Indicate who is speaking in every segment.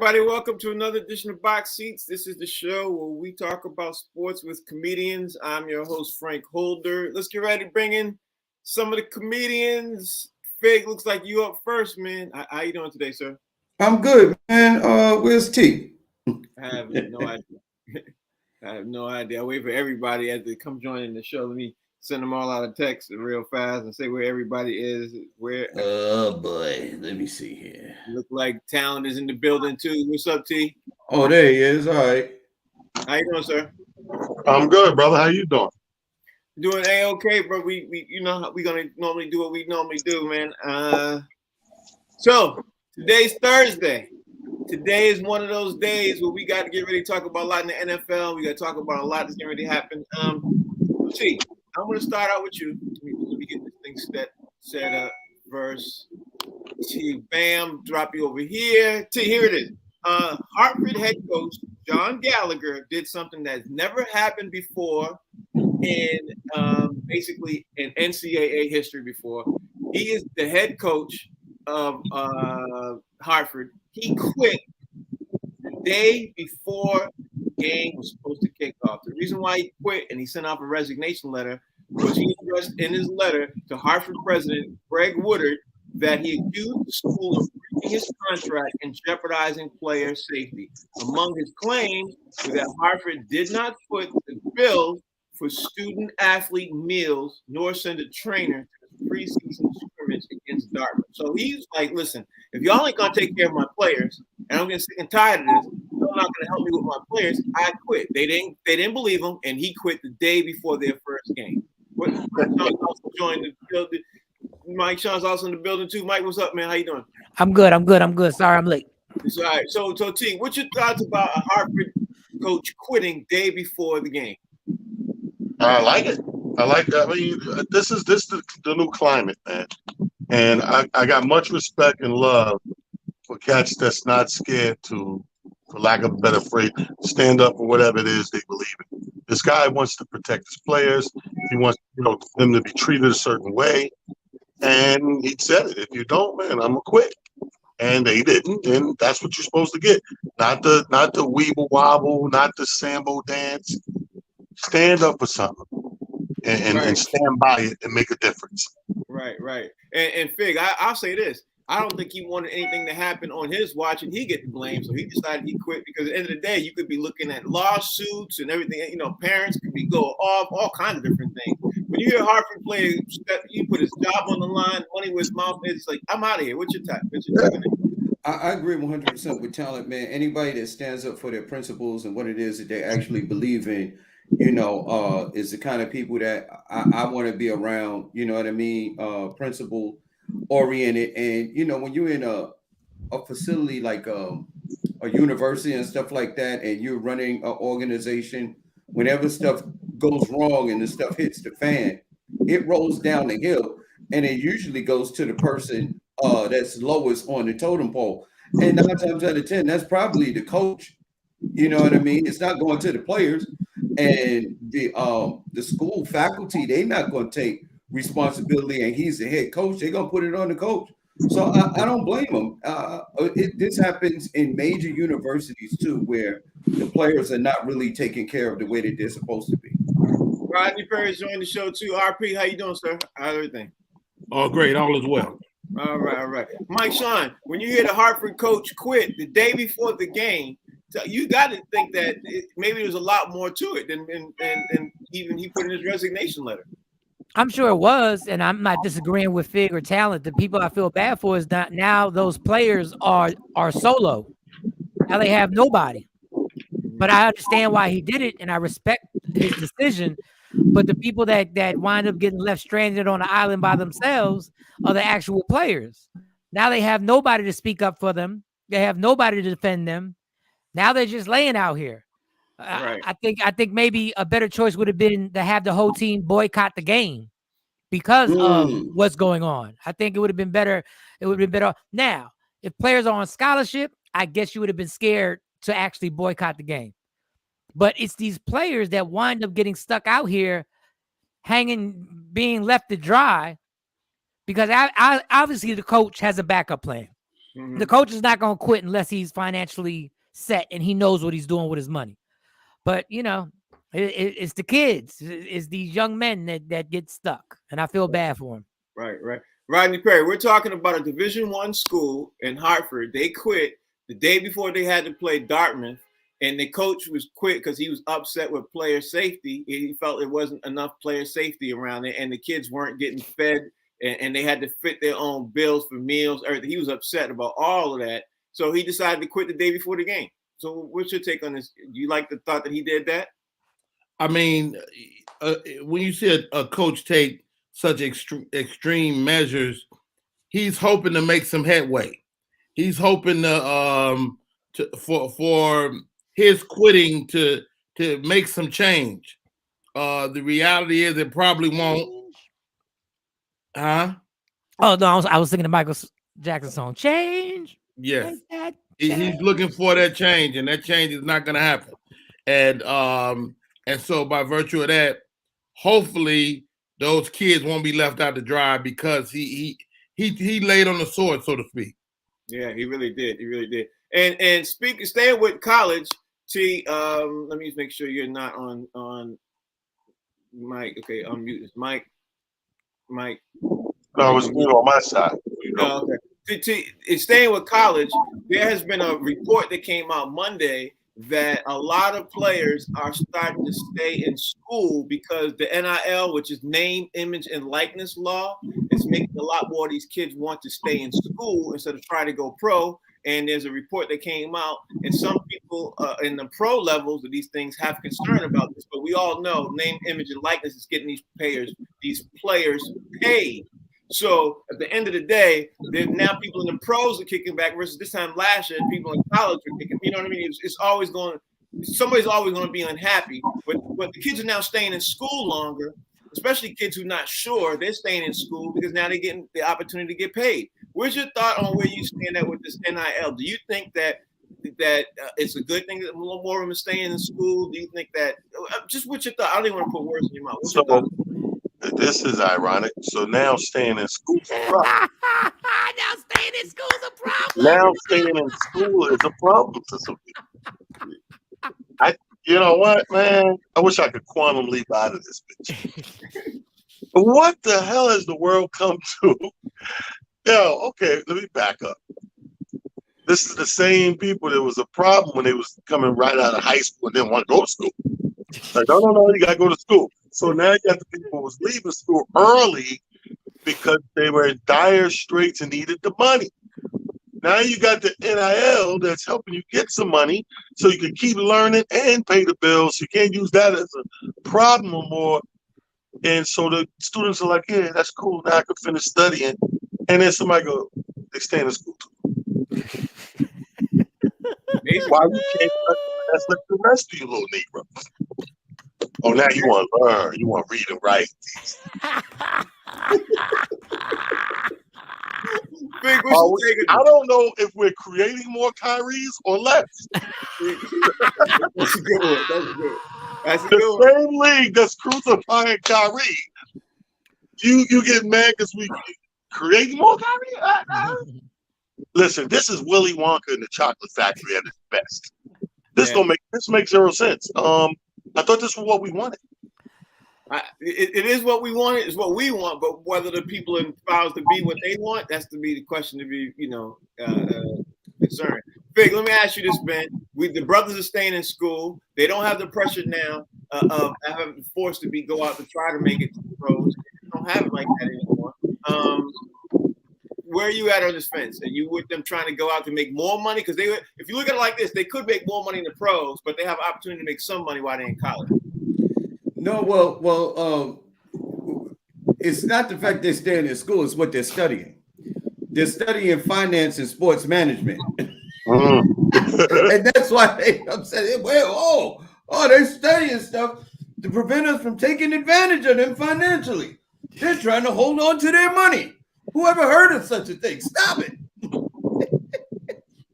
Speaker 1: everybody. Welcome to another edition of Box Seats. This is the show where we talk about sports with comedians. I'm your host, Frank Holder. Let's get ready to bring in some of the comedians. Fig, looks like you up first, man. How you doing today, sir?
Speaker 2: I'm good, man. Where's T?
Speaker 1: I have no idea. I have no idea. I wait for everybody as they come join in the show. Let me send them all out a text real fast and say where everybody is. Where?
Speaker 2: Oh boy, let me see here.
Speaker 1: Look like talent is in the building too. What's up, T?
Speaker 2: Oh, there he is. All right.
Speaker 1: How you doing, sir?
Speaker 3: I'm good, brother. How you doing?
Speaker 1: Doing A-okay, bro. We you know we're gonna normally do what we normally do, man. So today's Thursday. Today is one of those days where we got to get ready to talk about a lot in the NFL. We got to talk about a lot that's getting ready to happen. T, I'm gonna start out with you. Let me get this thing set up. Verse T, bam, drop you over here. T, here it is. Hartford head coach John Gallagher did something that's never happened before in basically in NCAA history before. He is the head coach of Hartford. He quit the day before the game was supposed to kick off. The reason why he quit and he sent off a resignation letter was he addressed in his letter to Hartford president Greg Woodard that he accused the school of breaching his contract and jeopardizing player safety. Among his claims was that Hartford did not foot the bill for student-athlete meals nor send a trainer to the preseason scrimmage against Dartmouth. So he's like, listen, if y'all ain't going to take care of my players, and I'm getting sick and tired of this, you're not going to help me with my players, I quit. They didn't believe him, and he quit the day before their first game. Mike Sean's also joined the building. Mike Sean's also in the building too. Mike, what's up, man? How you doing?
Speaker 4: I'm good. Sorry, I'm late.
Speaker 1: It's all right. So T, what's your thoughts about a Hartford coach quitting day before the game?
Speaker 3: I like it. I like that. I mean, this is the new climate, man. And I got much respect and love for cats that's not scared to, for lack of a better phrase, stand up for whatever it is they believe in. This guy wants to protect his players. He wants, them to be treated a certain way. And he said it. If you don't, man, I'm gonna quit. And they didn't, and that's what you're supposed to get. Not the weeble wobble, not the sambo dance. Stand up for something and stand by it and make a difference.
Speaker 1: Right. And Fig, I'll say this. I don't think he wanted anything to happen on his watch and he get the blame. So he decided he quit because at the end of the day, you could be looking at lawsuits and everything. Parents could be going off, all kinds of different things. When you hear Hartford player, he put his job on the line, money with his mouth, it's like, I'm out of here. What's your type?
Speaker 2: I agree 100% with talent, man. Anybody that stands up for their principles and what it is that they actually believe in, is the kind of people that I want to be around. You know what I mean? Principle oriented, and when you're in a facility like a university and stuff like that, and you're running an organization, whenever stuff goes wrong and the stuff hits the fan, it rolls down the hill, and it usually goes to the person that's lowest on the totem pole. And 9 times out of 10, that's probably the coach. You know what I mean? It's not going to the players, and the school faculty. They're not going to take responsibility, and he's the head coach. They're gonna put it on the coach. So I don't blame him. This happens in major universities too, where the players are not really taken care of the way that they're supposed to be.
Speaker 1: Rodney Perry's joined the show too. RP, how you doing, sir? How's everything?
Speaker 5: Oh, great. All is well.
Speaker 1: All right. Mike Sean, when you hear the Hartford coach quit the day before the game, you got to think that maybe there's a lot more to it than even he put in his resignation letter.
Speaker 4: I'm sure it was, and I'm not disagreeing with Fig or talent. The people I feel bad for is that now those players are solo. Now they have nobody. But I understand why he did it, and I respect his decision. But the people that wind up getting left stranded on the island by themselves are the actual players. Now they have nobody to speak up for them. They have nobody to defend them. Now they're just laying out here. Right. I think maybe a better choice would have been to have the whole team boycott the game because of what's going on. I think it would have been better. It would have been better. Now, if players are on scholarship, I guess you would have been scared to actually boycott the game. But it's these players that wind up getting stuck out here, hanging, being left to dry, because I obviously the coach has a backup plan.
Speaker 1: Mhm.
Speaker 4: The coach is not going to quit unless he's financially set and he knows what he's doing with his money. But, it's the kids. It's these young men that get stuck. And I feel bad for them.
Speaker 1: Right. Rodney Perry, we're talking about a Division I school in Hartford. They quit the day before they had to play Dartmouth, and the coach was quit because he was upset with player safety. He felt there wasn't enough player safety around it, and the kids weren't getting fed, and they had to fit their own bills for meals. Everything. He was upset about all of that, so he decided to quit the day before the game. So, what's your take on this? Do you like the thought that he did that?
Speaker 5: I mean, when you see a coach take such extreme measures, he's hoping to make some headway. He's hoping for his quitting to make some change. The reality is it probably won't. Huh?
Speaker 4: Oh no, I was thinking of Michael Jackson song "Change."
Speaker 5: Yes,
Speaker 4: Like
Speaker 5: he's looking for that change, and that change is not going to happen. And so by virtue of that, hopefully those kids won't be left out to dry because he laid on the sword, so to speak.
Speaker 1: Yeah, he really did. And staying with college, T. Let me make sure you're not on Mike. Okay, unmute this Mike.
Speaker 3: No, I was on my side.
Speaker 1: Oh, okay. Staying with college, there has been a report that came out Monday that a lot of players are starting to stay in school because the NIL, which is name, image, and likeness law, is making a lot more of these kids want to stay in school instead of trying to go pro. And there's a report that came out, and some people in the pro levels of these things have concern about this. But we all know name, image, and likeness is getting these players paid. So at the end of the day, there's now people in the pros are kicking back versus this time last year, people in college are kicking. You know what I mean? It's always going. Somebody's always going to be unhappy. But the kids are now staying in school longer, especially kids who are not sure. They're staying in school because now they're getting the opportunity to get paid. Where's your thought on where you stand at with this NIL? Do you think that it's a good thing that more of them are staying in school? Do you think that just what's your thought? I don't even want to put words in your mouth. What's your thought?
Speaker 3: This is ironic. So now staying in school is a problem.
Speaker 4: Now staying in school is a problem.
Speaker 3: Now staying in school is a problem to some people. You know what, man? I wish I could quantum leap out of this bitch. What the hell has the world come to? Okay, let me back up. This is the same people that was a problem when they was coming right out of high school and didn't want to go to school. Like, no, you gotta go to school. So now you got the people who was leaving school early because they were in dire straits and needed the money. Now you got the NIL that's helping you get some money so you can keep learning and pay the bills. You can't use that as a problem no more. And so the students are like, yeah, that's cool. Now I can finish studying. And then somebody go, they stay in the school too. Why you can't that's like the rest of you little Negroes? Oh, now you want to learn. You want to read and write. I don't know if we're creating more Kyries or less.
Speaker 1: That's a good one. That's a good one.
Speaker 3: The same league that's crucifying Kyrie. You get mad because we create more Kyrie? Listen, this is Willy Wonka in the Chocolate Factory at its best. This makes zero sense. I thought this was what we wanted.
Speaker 1: It is what we wanted. It's what we want. But whether the people in files to be what they want, that's to be the question to be, concerned. Fig, let me ask you this, Ben. The brothers are staying in school. They don't have the pressure now of having forced to go out to try to make it to the pros. They don't have it like that anymore. Where are you at on this fence? Are you with them trying to go out to make more money? Because if you look at it like this, they could make more money in the pros, but they have an opportunity to make some money while they're in college.
Speaker 2: No, well, it's not the fact they're staying in school; it's what they're studying. They're studying finance and sports management, and that's why they upset. Well, they're studying stuff to prevent us from taking advantage of them financially. They're trying to hold on to their money. Whoever heard of such a thing? Stop it.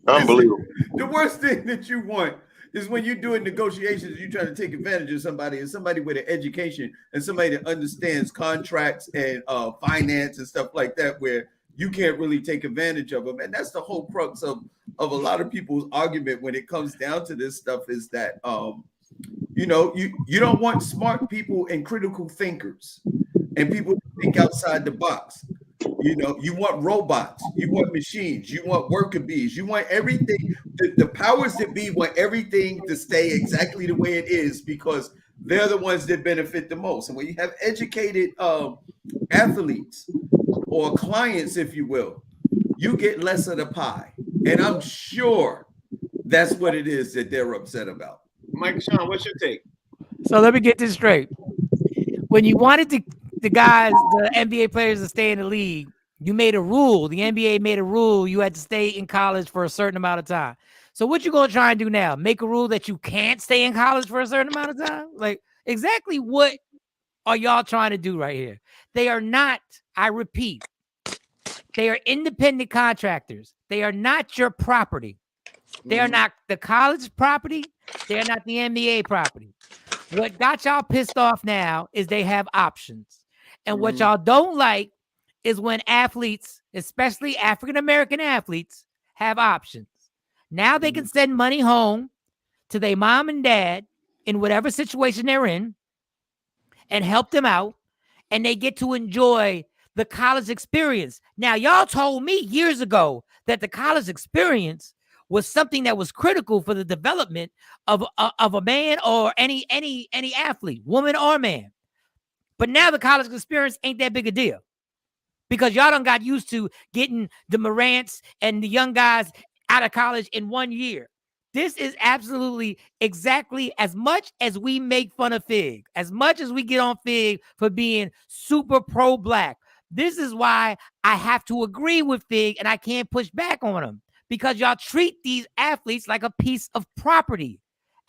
Speaker 3: Unbelievable.
Speaker 2: The worst thing that you want is when you're doing negotiations, you're trying to take advantage of somebody, and somebody with an education and somebody that understands contracts and finance and stuff like that, where you can't really take advantage of them. And that's the whole crux of a lot of people's argument when it comes down to this stuff is that you know, you don't want smart people and critical thinkers and people who think outside the box. You know, you want robots, you want machines, you want worker bees, you want everything. The powers that be want everything to stay exactly the way it is because they're the ones that benefit the most. And when you have educated athletes or clients, if you will, you get less of the pie. And I'm sure that's what it is that they're upset about.
Speaker 1: Mike Sean, what's your take?
Speaker 4: So let me get this straight. When you wanted the NBA players to stay in the league, you made a rule. The NBA made a rule you had to stay in college for a certain amount of time. So what you gonna try and do now? Make a rule that you can't stay in college for a certain amount of time? Like exactly what are y'all trying to do right here? They are not, I repeat, they are independent contractors. They are not your property. They are not the college property. They are not the NBA property. What got y'all pissed off now is they have options. And what y'all don't like is when athletes, especially African-American athletes, have options. Now they can send money home to their mom and dad in whatever situation they're in and help them out. And they get to enjoy the college experience. Now, y'all told me years ago that the college experience was something that was critical for the development of a man or any athlete, woman or man. But now the college experience ain't that big a deal because y'all done got used to getting the Morants and the young guys out of college in 1 year. This is absolutely exactly as much as we make fun of Fig, as much as we get on Fig for being super pro-black. This is why I have to agree with Fig and I can't push back on him. Because y'all treat these athletes like a piece of property,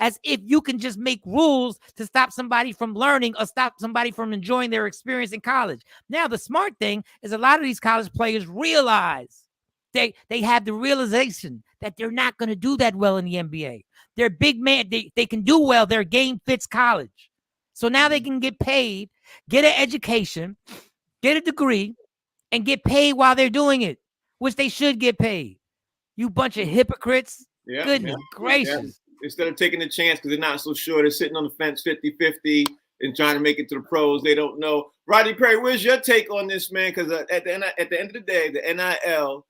Speaker 4: as if you can just make rules to stop somebody from learning or stop somebody from enjoying their experience in college. Now, the smart thing is a lot of these college players realize they have the realization that they're not going to do that well in the NBA. They're big man. They can do well. Their game fits college. So now they can get paid, get an education, get a degree, and get paid while they're doing it, which they should get paid. You bunch of hypocrites.
Speaker 1: Yeah,
Speaker 4: Goodness gracious.
Speaker 1: Yeah. Instead of taking the chance because they're not so sure, they're sitting on the fence 50-50 and trying to make it to the pros. They don't know. Rodney Perry, where's your take on this, man? Because at the end of the day, the NIL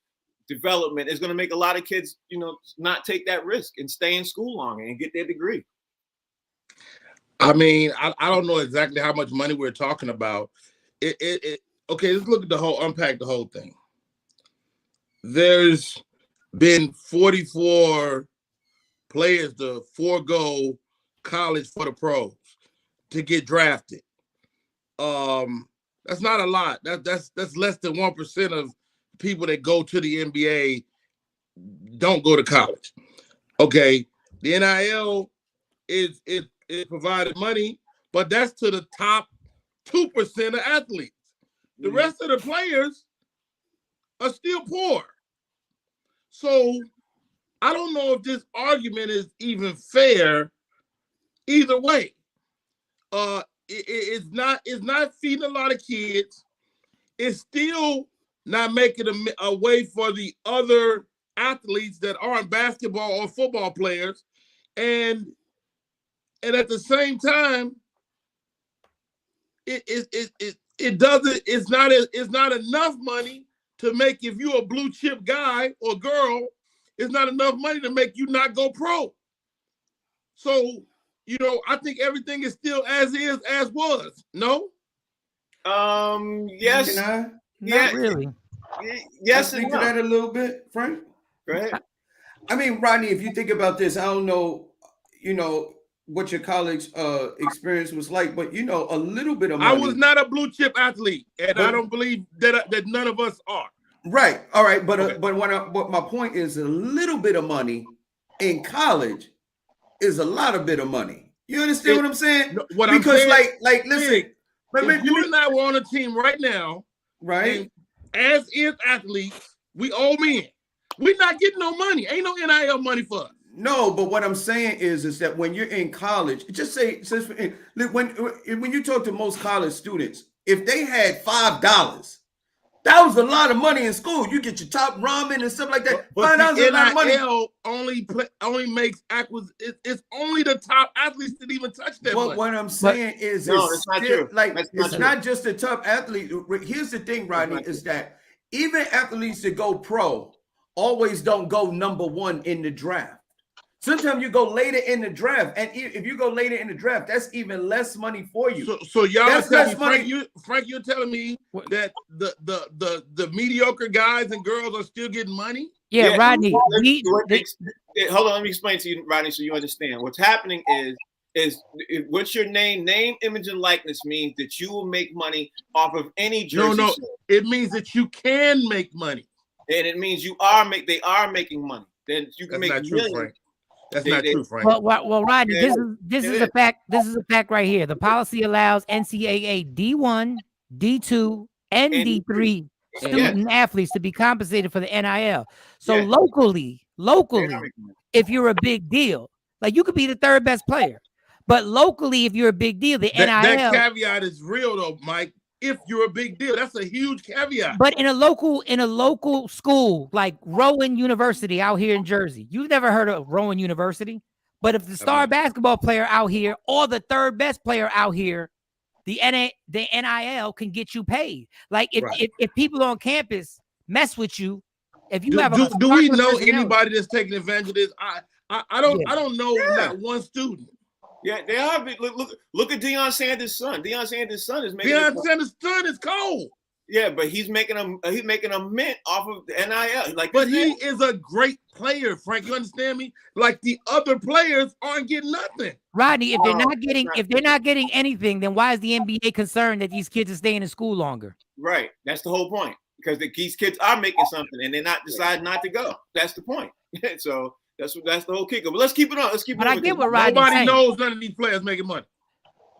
Speaker 1: development is going to make a lot of kids, you know, not take that risk and stay in school longer and get their degree.
Speaker 5: I mean, I don't know exactly how much money we're talking about. Okay, let's look at unpack the whole thing. There's been 44 players to forego college for the pros to get drafted. That's not a lot. That's less than 1% of people that go to the NBA don't go to college. Okay, the NIL is provided money, but that's to the top 2% of athletes. The rest of the players are still poor. So I don't know if this argument is even fair either way. It's not feeding a lot of kids. It's still not making a way for the other athletes that aren't basketball or football players. And at the same time, it's not enough money to make, if you're a blue chip guy or girl, it's not enough money to make you not go pro. So, you know, I think everything is still as is, as was. No?
Speaker 1: Yes.
Speaker 4: Not really.
Speaker 1: Yes,
Speaker 2: speak to that a little bit, Frank.
Speaker 1: Go ahead.
Speaker 2: I mean, Rodney, if you think about this, I don't know, you know, what your college experience was like, but you know, a little bit of money.
Speaker 5: I was not a blue chip athlete, and I don't believe that none of us are.
Speaker 2: Right. All right. But but my point is, a little bit of money in college is a lot of bit of money. You understand what I'm saying? Because like listen,
Speaker 5: if you and I were on a team right now,
Speaker 2: right?
Speaker 5: As is athletes, we all men. We're not getting no money. Ain't no NIL money for us.
Speaker 2: No, but what I'm saying is that when you're in college, just say when you talk to most college students, if they had $5 That was a lot of money in school. You get your top ramen and stuff like that.
Speaker 5: But the
Speaker 2: $5 is a lot of money.
Speaker 5: NIL only makes it's only the top athletes that even touch that money.
Speaker 2: What I'm saying is,
Speaker 1: no, it's not true.
Speaker 2: Like
Speaker 1: That's
Speaker 2: it's
Speaker 1: not
Speaker 2: not just the top athlete. Here's the thing, Rodney, is that even athletes that go pro always don't go number one in the draft. Sometimes you go later in the draft, and if you go later in the draft, that's even less money for you.
Speaker 5: So y'all are
Speaker 2: That's
Speaker 5: telling
Speaker 2: less
Speaker 5: me,
Speaker 2: money.
Speaker 5: Frank, you're telling me that the mediocre guys and girls are still getting money?
Speaker 4: Yeah, Rodney.
Speaker 1: Hold on, let me explain to you, Rodney, so you understand. What's happening is what's your name? Name, image, and likeness means that you will make money off of any jersey.
Speaker 5: No,
Speaker 1: sale.
Speaker 5: it means that you can make money.
Speaker 1: And it means they are making money. Then you can make millions.
Speaker 5: Frank. That's not true, Frank.
Speaker 4: Well, Rodney, this is a fact. This is a fact right here. The policy allows NCAA D1, D2, and D3 student athletes to be compensated for the NIL. So locally, if you're a big deal, like you could be the third best player, but locally, if you're a big deal, the NIL.
Speaker 5: That caveat is real though, Mike. If you're a big deal, that's a huge caveat.
Speaker 4: But in a local school like Rowan University out here in Jersey, you've never heard of Rowan University. But if the star basketball player out here or the third best player out here, the NIL can get you paid. Like if people on campus mess with you, if you
Speaker 5: do we know anybody that's taking advantage of this? I don't know not one student.
Speaker 1: Yeah, they are. Look at Deion Sanders' son. Deion Sanders' son is making.
Speaker 5: Deion Sanders' son is cold.
Speaker 1: Yeah, but he's making a mint off of the NIL.
Speaker 5: But he is a great player, Frank. You understand me? Like the other players aren't getting nothing.
Speaker 4: Rodney, if they're not getting anything, then why is the NBA concerned that these kids are staying in school longer?
Speaker 1: Right. That's the whole point. Because these kids are making something and they're not deciding not to go. That's the point. So. That's the whole kicker. But let's keep it on.
Speaker 4: But I get what Rodney's
Speaker 5: Nobody
Speaker 4: saying.
Speaker 5: knows none of these players making money.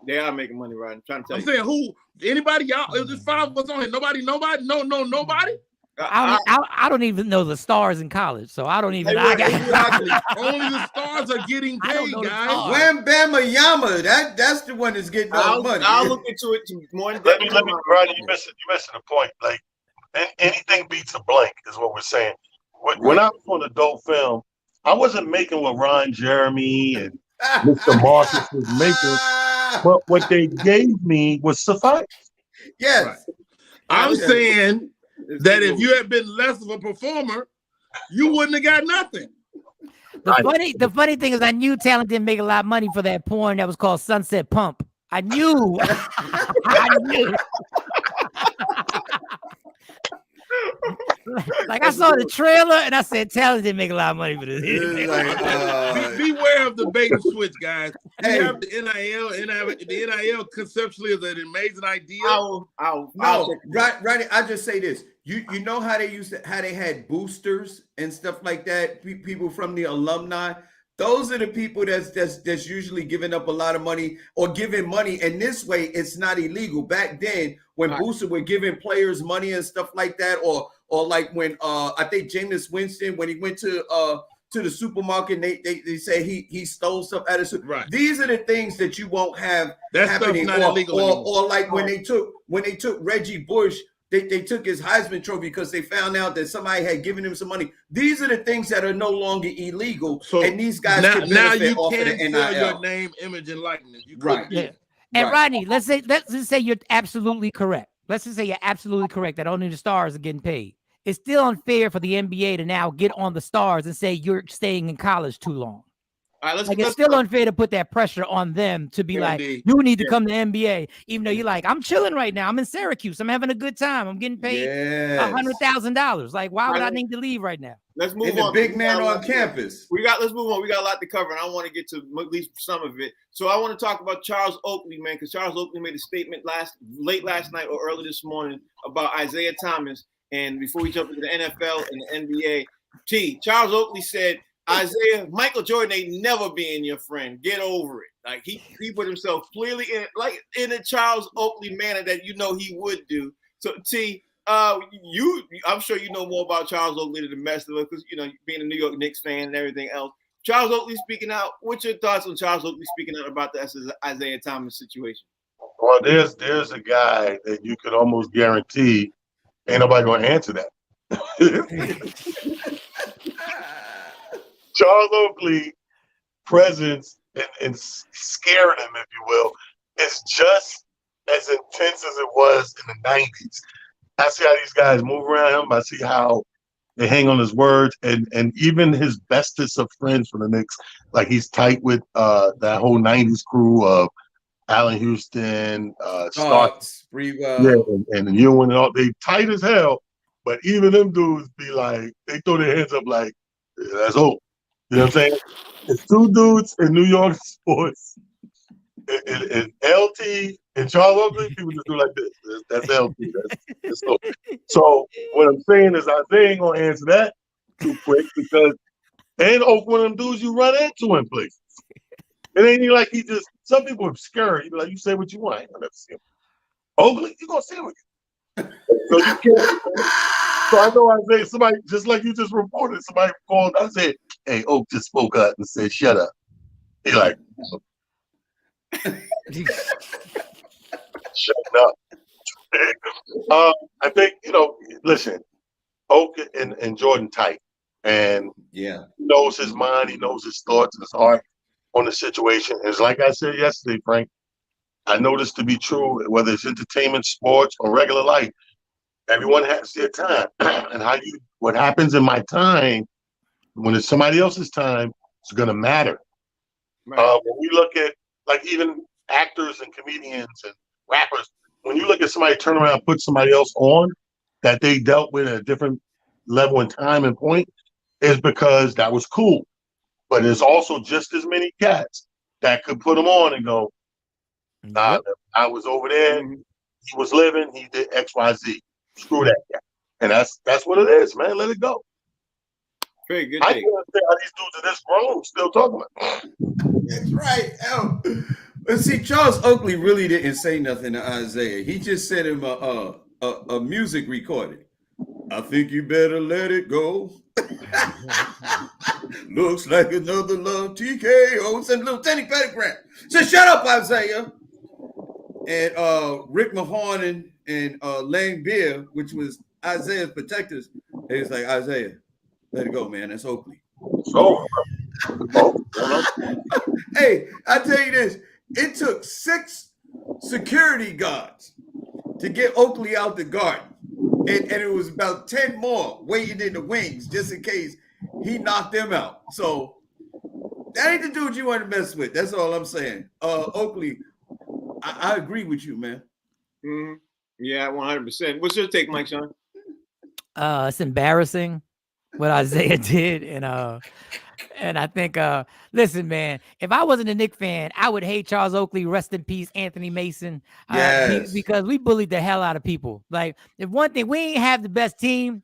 Speaker 1: They are making money, Rodney. I'm trying to tell you.
Speaker 5: I'm saying who? Anybody? Y'all? There's 5 of us on here. Nobody? Nobody?
Speaker 4: I don't even know the stars in college, so I don't even.
Speaker 5: Exactly. Only the stars are getting paid, guys.
Speaker 2: Wham Bama Yama. That's the one that's getting all the money.
Speaker 1: I'll look into it more.
Speaker 3: Let me, Rodney, you're missing the point. Like anything beats a blank is what we're saying. When I was on adult film, I wasn't making what Ron Jeremy and Mr. Marcus was making, but what they gave me was suffice.
Speaker 2: Yes.
Speaker 5: Right. I'm saying that if you had been less of a performer, you wouldn't have got nothing.
Speaker 4: The funny thing is I knew Talent didn't make a lot of money for that porn that was called Sunset Pump. I knew. I knew. Like I saw the trailer and I said, Talent didn't make a lot of money for this.
Speaker 5: Beware of the bait and switch, guys. You have the NIL, the NIL conceptually is an amazing idea.
Speaker 2: Right. I just say this. You know how they had boosters and stuff like that. People from the alumni. Those are the people that's usually giving up a lot of money or giving money. And this way, it's not illegal. Back then, when boosters were giving players money and stuff like that, or like when I think Jameis Winston, when he went to the supermarket, they say he stole stuff out of the
Speaker 5: right.
Speaker 2: These are the things that you won't have
Speaker 5: That's
Speaker 2: happening.
Speaker 5: Not illegal
Speaker 2: or like when they took Reggie Bush. They took his Heisman Trophy because they found out that somebody had given him some money. These are the things that are no longer illegal, so and these guys can benefit off of the NIL.
Speaker 5: Now you can't sell your name, image, and likeness.
Speaker 2: Right.
Speaker 4: Yeah. And Rodney, let's just say you're absolutely correct. Let's just say you're absolutely correct that only the stars are getting paid. It's still unfair for the NBA to now get on the stars and say you're staying in college too long.
Speaker 1: All right,
Speaker 4: it's still unfair to put that pressure on them to be you need to come to NBA, even though you're like, I'm chilling right now. I'm in Syracuse. I'm having a good time. I'm getting paid $100,000. Like, why would I need to leave right now?
Speaker 1: Let's move on.
Speaker 2: The big man on campus.
Speaker 1: Let's move on. We got a lot to cover, and I want to get to at least some of it. So I want to talk about Charles Oakley, man, because Charles Oakley made a statement late last night or early this morning about Isaiah Thomas. And before we jump into the NFL and the NBA, Charles Oakley said, Isaiah, Michael Jordan ain't never being your friend. Get over it. Like he put himself clearly in a Charles Oakley manner that he would do. So T, I'm sure you know more about Charles Oakley than the rest of us because being a New York Knicks fan and everything else. Charles Oakley speaking out. What's your thoughts on Charles Oakley speaking out about the Isaiah Thomas situation?
Speaker 3: Well, there's a guy that you could almost guarantee Ain't nobody gonna answer that. Charles Oakley presence and scaring him, if you will, is just as intense as it was in the 90s. I see how these guys move around him. I see how they hang on his words, and even his bestest of friends for the Knicks, like he's tight with that whole 90s crew of Allen Houston, Stark, yeah, and Ewing and all. They tight as hell, but even them dudes be like, they throw their hands up like, yeah, that's old. You know what I'm saying? It's two dudes in New York sports. And LT and Charles Oakley, people just do like this. That's LT. That's so. So what I'm saying is Isaiah ain't gonna answer that too quick because ain't one of them dudes you run into in places. It ain't even like he just. Some people are scared. You be like, you say what you want. I ain't gonna never see him. Oakley, you gonna see him again. So you can't. So I know Isaiah. Somebody just like you just reported. Somebody called. I said, "Hey, Oak just spoke up and said, shut up." He like. Shut up. I think, listen, Oak and Jordan tight. And
Speaker 2: yeah,
Speaker 3: he knows his mind, he knows his thoughts and his heart on the situation. And it's like I said yesterday, Frank, I know this to be true, whether it's entertainment, sports, or regular life. Everyone has their time. And what happens in my time, when it's somebody else's time, it's gonna matter. Right. When we look at like even actors and comedians and rappers, when you look at somebody turn around and put somebody else on that they dealt with at a different level and time and point, is because that was cool. But there's also just as many cats that could put them on and go, nah, yep. I was over there, he was living, he did XYZ. Screw that guy. And that's what it is, man. Let it go.
Speaker 1: Very good.
Speaker 3: I can't understand how these dudes are this grown still talking about it.
Speaker 2: That's right. But see, Charles Oakley really didn't say nothing to Isaiah. He just sent him a music recording. I think you better let it go. Looks like another love TKO. Some little tiny pentagram. So shut up, Isaiah. And Rick Mahorn and Lane Beer, which was Isaiah's protectors, he was like, Isaiah, let it go, man. That's Oakley. Hey, I tell you this. It took 6 security guards to get Oakley out the garden. And it was about 10 more waiting in the wings just in case he knocked them out. So that ain't the dude you want to mess with. That's all I'm saying. Oakley, I agree with you, man.
Speaker 1: Mm-hmm. Yeah, 100%. What's your take, Mike Sean?
Speaker 4: It's embarrassing what Isaiah did. And I think, listen, man, if I wasn't a Knicks fan, I would hate Charles Oakley. Rest in peace, Anthony Mason.
Speaker 2: Yes.
Speaker 4: Because we bullied the hell out of people. Like, if one thing, we ain't have the best team,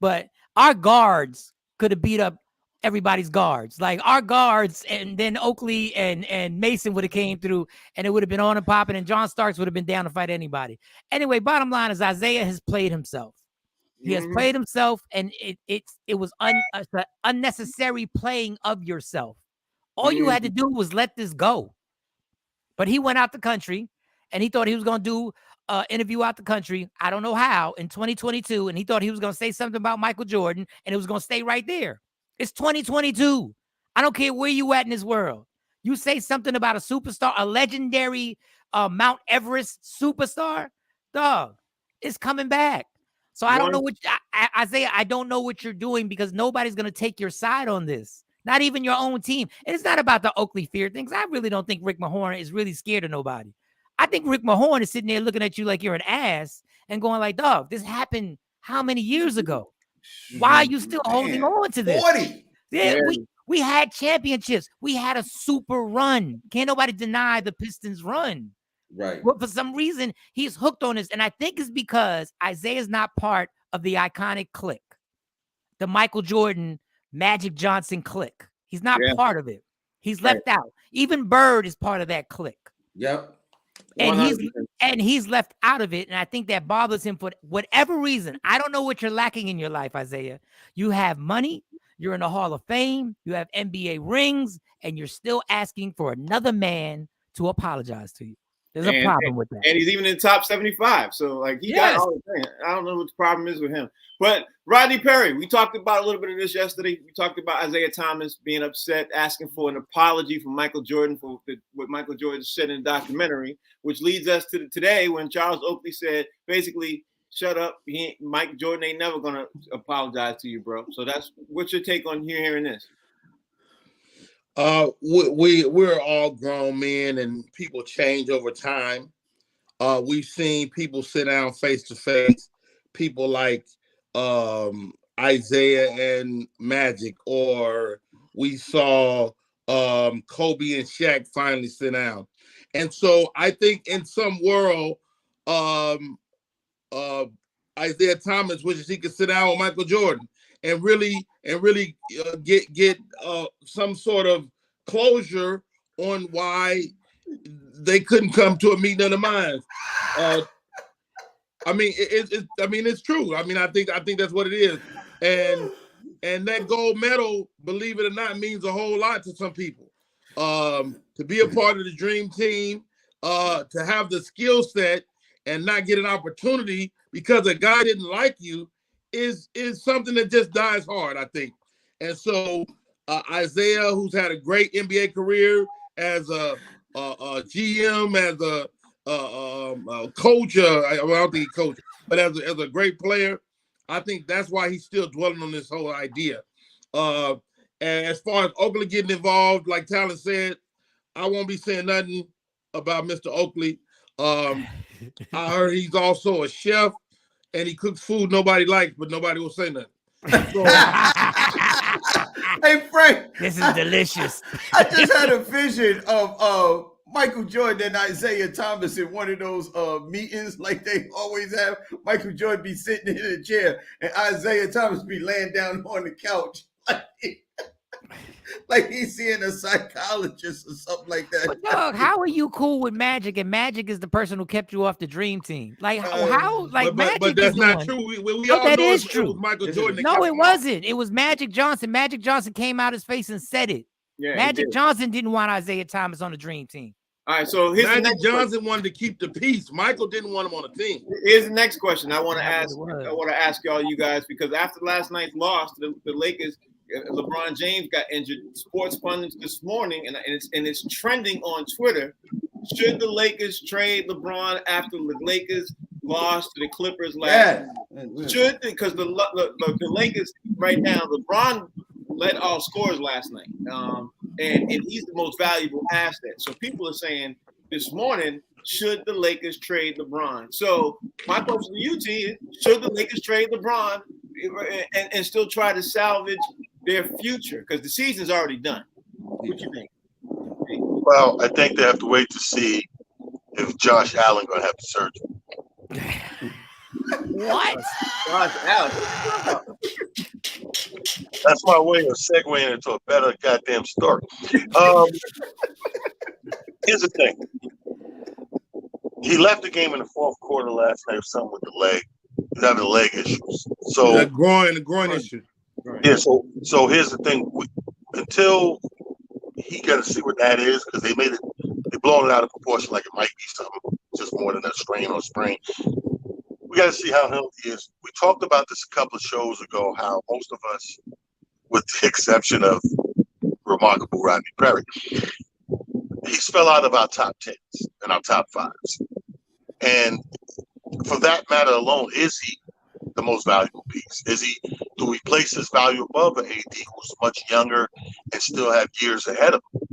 Speaker 4: but our guards could have beat up everybody's guards. Like, our guards, and then Oakley and Mason would have came through, and it would have been on and popping, and John Starks would have been down to fight anybody. Anyway, bottom line is Isaiah has played himself. He has played himself, and it was unnecessary playing of yourself. All you had to do was let this go. But he went out the country, and he thought he was going to do an interview out the country. I don't know how, in 2022, and he thought he was going to say something about Michael Jordan, and it was going to stay right there. It's 2022. I don't care where you at in this world. You say something about a superstar, a legendary Mount Everest superstar, dog, it's coming back. So I don't know what Isaiah, I don't know what you're doing because nobody's going to take your side on this. Not even your own team. And it's not about the Oakley fear things. I really don't think Rick Mahorn is really scared of nobody. I think Rick Mahorn is sitting there looking at you like you're an ass and going like, dog, this happened how many years ago? Why are you still holding on to this?
Speaker 2: 40.
Speaker 4: Yeah, we had championships. We had a super run. Can't nobody deny the Pistons run.
Speaker 2: Right.
Speaker 4: But for some reason, he's hooked on this. And I think it's because Isaiah's not part of the iconic clique, the Michael Jordan, Magic Johnson clique. He's not part of it. He's left out. Even Bird is part of that clique.
Speaker 2: Yep.
Speaker 4: And he's left out of it. And I think that bothers him for whatever reason. I don't know what you're lacking in your life, Isaiah. You have money. You're in the Hall of Fame. You have NBA rings. And you're still asking for another man to apologize to you. There's a problem with that.
Speaker 1: And he's even in the top 75. So, like, he got all the things. I don't know what the problem is with him. But Rodney Perry, we talked about a little bit of this yesterday. We talked about Isaiah Thomas being upset, asking for an apology from Michael Jordan for what Michael Jordan said in the documentary, which leads us to today when Charles Oakley said, basically, shut up. Mike Jordan ain't never going to apologize to you, bro. So what's your take on hearing this?
Speaker 5: We're all grown men and people change over time. We've seen people sit down face to face, people like Isaiah and Magic, or we saw Kobe and Shaq finally sit down. And so I think in some world, Isaiah Thomas wishes he could sit down with Michael Jordan and really get some sort of closure on why they couldn't come to a meeting of the minds. I mean, it's true. I mean, I think that's what it is. And that gold medal, believe it or not, means a whole lot to some people. To be a part of the dream team, to have the skill set and not get an opportunity because a guy didn't like you is something that just dies hard, I think. And so Isaiah, who's had a great NBA career as a GM, as a coach, I don't think he coached, but as a great player, I think that's why he's still dwelling on this whole idea. And as far as Oakley getting involved, like Talon said, I won't be saying nothing about Mr. Oakley. I heard he's also a chef and he cooks food nobody likes, but nobody will say nothing. So,
Speaker 2: hey, Frank.
Speaker 4: This is delicious.
Speaker 2: I just had a vision of Michael Jordan and Isaiah Thomas in one of those meetings like they always have. Michael Jordan be sitting in a chair and Isaiah Thomas be laying down on the couch like he's seeing a psychologist or something like that.
Speaker 4: But Doug, how are you cool with Magic? And Magic is the person who kept you off the Dream Team. Like how? Like Magic,
Speaker 5: but that's
Speaker 4: is
Speaker 5: not
Speaker 4: one.
Speaker 5: true. We
Speaker 4: No,
Speaker 5: all
Speaker 4: that
Speaker 5: know
Speaker 4: is
Speaker 5: it
Speaker 4: true.
Speaker 5: was Michael Jordan.
Speaker 4: No, it wasn't. It was Magic Johnson. Magic Johnson came out his face and said it.
Speaker 1: Yeah,
Speaker 4: Magic Johnson didn't want Isaiah Thomas on the Dream Team.
Speaker 1: All right, so here's
Speaker 5: Magic Johnson wanted to keep the peace. Michael didn't want him on the team.
Speaker 1: Here's the next question I want to ask. I want to ask y'all, you guys, because after last night's loss, the Lakers, LeBron James got injured. Sports pundits this morning, and it's trending on Twitter. Should the Lakers trade LeBron after the Lakers lost to the Clippers last night? Should, because the Lakers right now, LeBron led all scorers last night, and he's the most valuable asset. So people are saying this morning, should the Lakers trade LeBron? So my question to you, T, is should the Lakers trade LeBron and still try to salvage their future? Because the season's already done. What you think?
Speaker 3: Well, I think they have to wait to see if Josh Allen going to have the surgery.
Speaker 4: What?
Speaker 1: Josh Allen.
Speaker 3: That's my way of segueing into a better goddamn story. Here's the thing. He left the game in the fourth quarter last night with something with the leg. He's having leg issues. So
Speaker 5: the groin issue.
Speaker 3: Yeah. So here's the thing. Until he got to see what that is, because they're blowing it out of proportion like it might be something just more than a strain or sprain. We got to see how healthy he is. We talked about this a couple of shows ago, how most of us, with the exception of remarkable Rodney Perry, he's fell out of our top 10s and our top 5s. And for that matter alone, is he the most valuable piece? Do we place his value above an AD who's much younger and still have years ahead of him?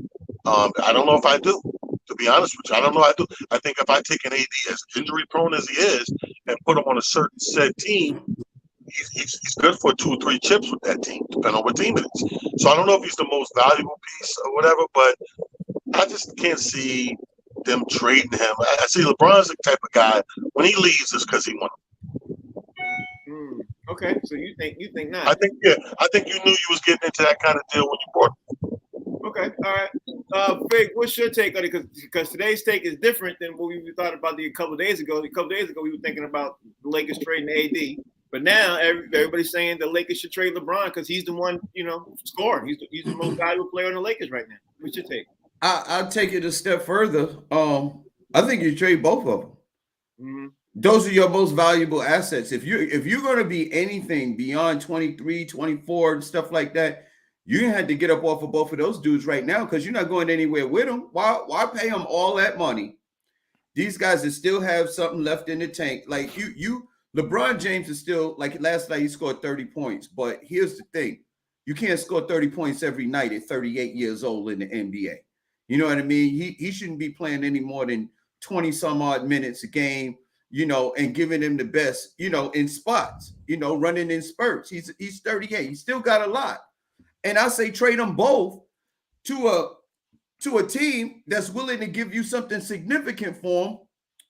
Speaker 3: I don't know if I do. To be honest with you, I don't know. I do. I think if I take an AD as injury prone as he is and put him on a certain set team, he's good for 2 or 3 chips with that team, depending on what team it is. So I don't know if he's the most valuable piece or whatever, but I just can't see them trading him. I see LeBron's the type of guy, when he leaves, it's because he won.
Speaker 1: Okay, so you think not?
Speaker 3: I think you knew you was getting into that kind of deal when you bought him.
Speaker 1: Okay, all right. Fig, what's your take on it? Because today's take is different than what we thought about a couple of days ago. A couple of days ago, we were thinking about the Lakers trading AD, but now everybody's saying the Lakers should trade LeBron because he's the one, scoring. He's the most valuable player on the Lakers right now. What's your take?
Speaker 2: I'll take it a step further. I think you trade both of them.
Speaker 1: Mm-hmm.
Speaker 2: Those are your most valuable assets. If you're going to be anything beyond 23, 24, and stuff like that, you had to get up off of both of those dudes right now because you're not going anywhere with them. Why pay them all that money? These guys that still have something left in the tank. Like LeBron James is still, like last night he scored 30 points. But here's the thing. You can't score 30 points every night at 38 years old in the NBA. You know what I mean? He shouldn't be playing any more than 20 some odd minutes a game, and giving him the best, in spots, running in spurts. He's 38. He still got a lot. And I say trade them both to a team that's willing to give you something significant for them.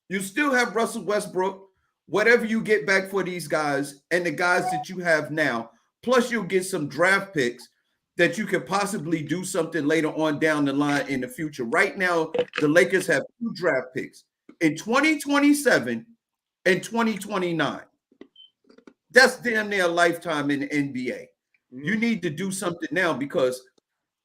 Speaker 2: You still have Russell Westbrook, whatever you get back for these guys and the guys that you have now, plus you'll get some draft picks that you could possibly do something later on down the line in the future. Right now, the Lakers have 2 draft picks in 2027 and 2029. That's damn near a lifetime in the NBA. You need to do something now because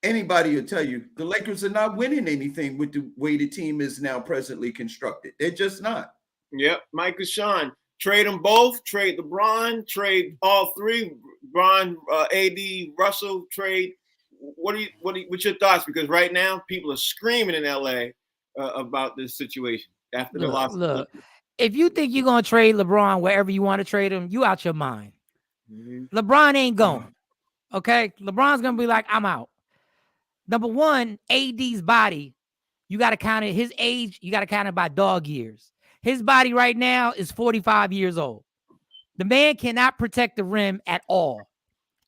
Speaker 2: anybody will tell you the Lakers are not winning anything with the way the team is now presently constructed. They're just not.
Speaker 1: Yep. Michael Sean, trade them both. Trade LeBron. Trade all 3. LeBron, AD, Russell. Trade. What's your thoughts? Because right now people are screaming in LA about this situation after the loss.
Speaker 4: Look, if you think you're gonna trade LeBron wherever you want to trade him, you out your mind.
Speaker 1: Mm-hmm.
Speaker 4: LeBron ain't going. Okay, LeBron's gonna be like, I'm out. Number one, AD's body, you got to count it. His age, you got to count it by dog years. His body right now is 45 years old. The man cannot protect the rim at all.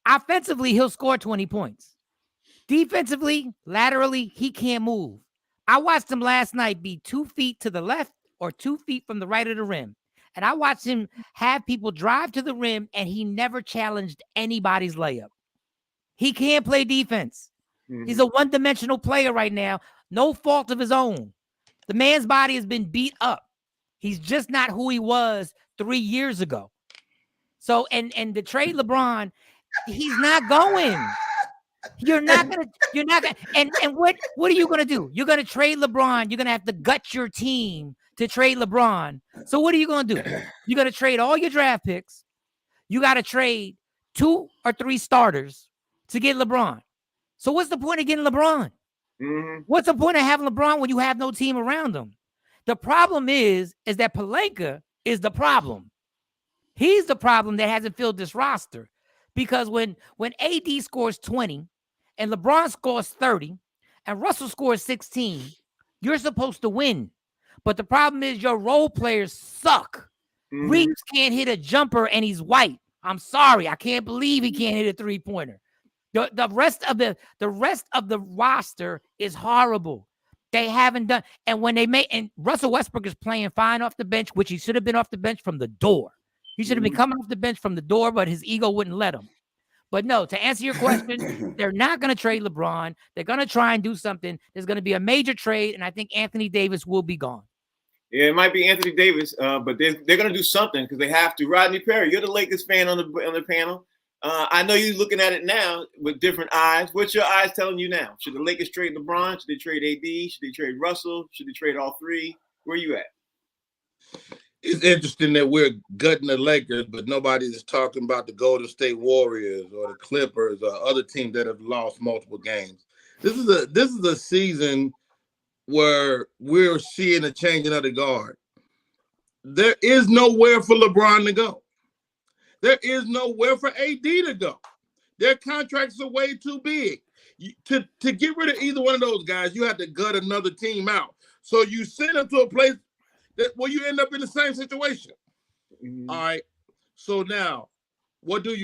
Speaker 4: Offensively, he'll score 20 points. Defensively, laterally, he can't move. I watched him last night be 2 feet to the left or 2 feet from the right of the rim. And I watched him have people drive to the rim, and he never challenged anybody's layup. He can't play defense. Mm-hmm. He's a one-dimensional player right now. No fault of his own. The man's body has been beat up. He's just not who he was 3 years ago. So, and to trade LeBron, he's not going. You're not gonna, and what are you gonna do? You're gonna trade LeBron. You're gonna have to gut your team to trade LeBron. So what are you gonna do? You're gonna trade all your draft picks. You got to trade 2 or 3 starters to get LeBron. So what's the point of getting LeBron? Mm-hmm. What's the point of having LeBron when you have no team around him? The problem is that Pelinka is the problem. He's the problem that hasn't filled this roster. Because when AD scores 20 and LeBron scores 30 and Russell scores 16, you're supposed to win. But the problem is your role players suck. Mm-hmm. Reeves can't hit a jumper and he's white. I'm sorry. I can't believe he can't hit a 3-pointer. The rest of the roster is horrible. They haven't done, and when they and Russell Westbrook is playing fine off the bench, which he should have been off the bench from the door. He should have been coming off the bench from the door, but his ego wouldn't let him. But no, to answer your question, they're not going to trade LeBron. They're going to try and do something. There's going to be a major trade, and I think Anthony Davis will be gone.
Speaker 1: Yeah, it might be Anthony Davis, but they're going to do something because they have to. Rodney Perry, you're the Lakers fan on the panel. I know you're looking at it now with different eyes. What's your eyes telling you now? Should the Lakers trade LeBron? Should they trade AD? Should they trade Russell? Should they trade all 3? Where are you at?
Speaker 5: It's interesting that we're gutting the Lakers, but nobody's talking about the Golden State Warriors or the Clippers or other teams that have lost multiple games. This is a season where we're seeing a changing of the guard. There is nowhere for LeBron to go. There is nowhere for AD to go. Their contracts are way too big. To get rid of either one of those guys, you have to gut another team out. So you send them to a place where you end up in the same situation. Mm-hmm. All right. So now, what do?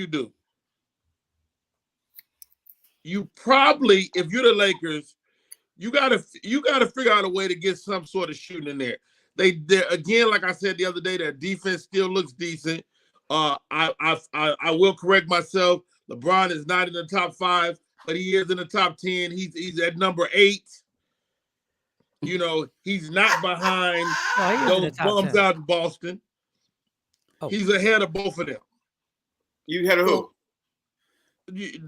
Speaker 5: You probably, if you're the Lakers, you gotta figure out a way to get some sort of shooting in there. They're again, like I said the other day, their defense still looks decent. I will correct myself. LeBron is not in the top 5, but he is in the top 10. He's at number 8. You know, he's not behind those bums 10. Out in Boston. Oh. He's ahead of both of them.
Speaker 1: You ahead of who?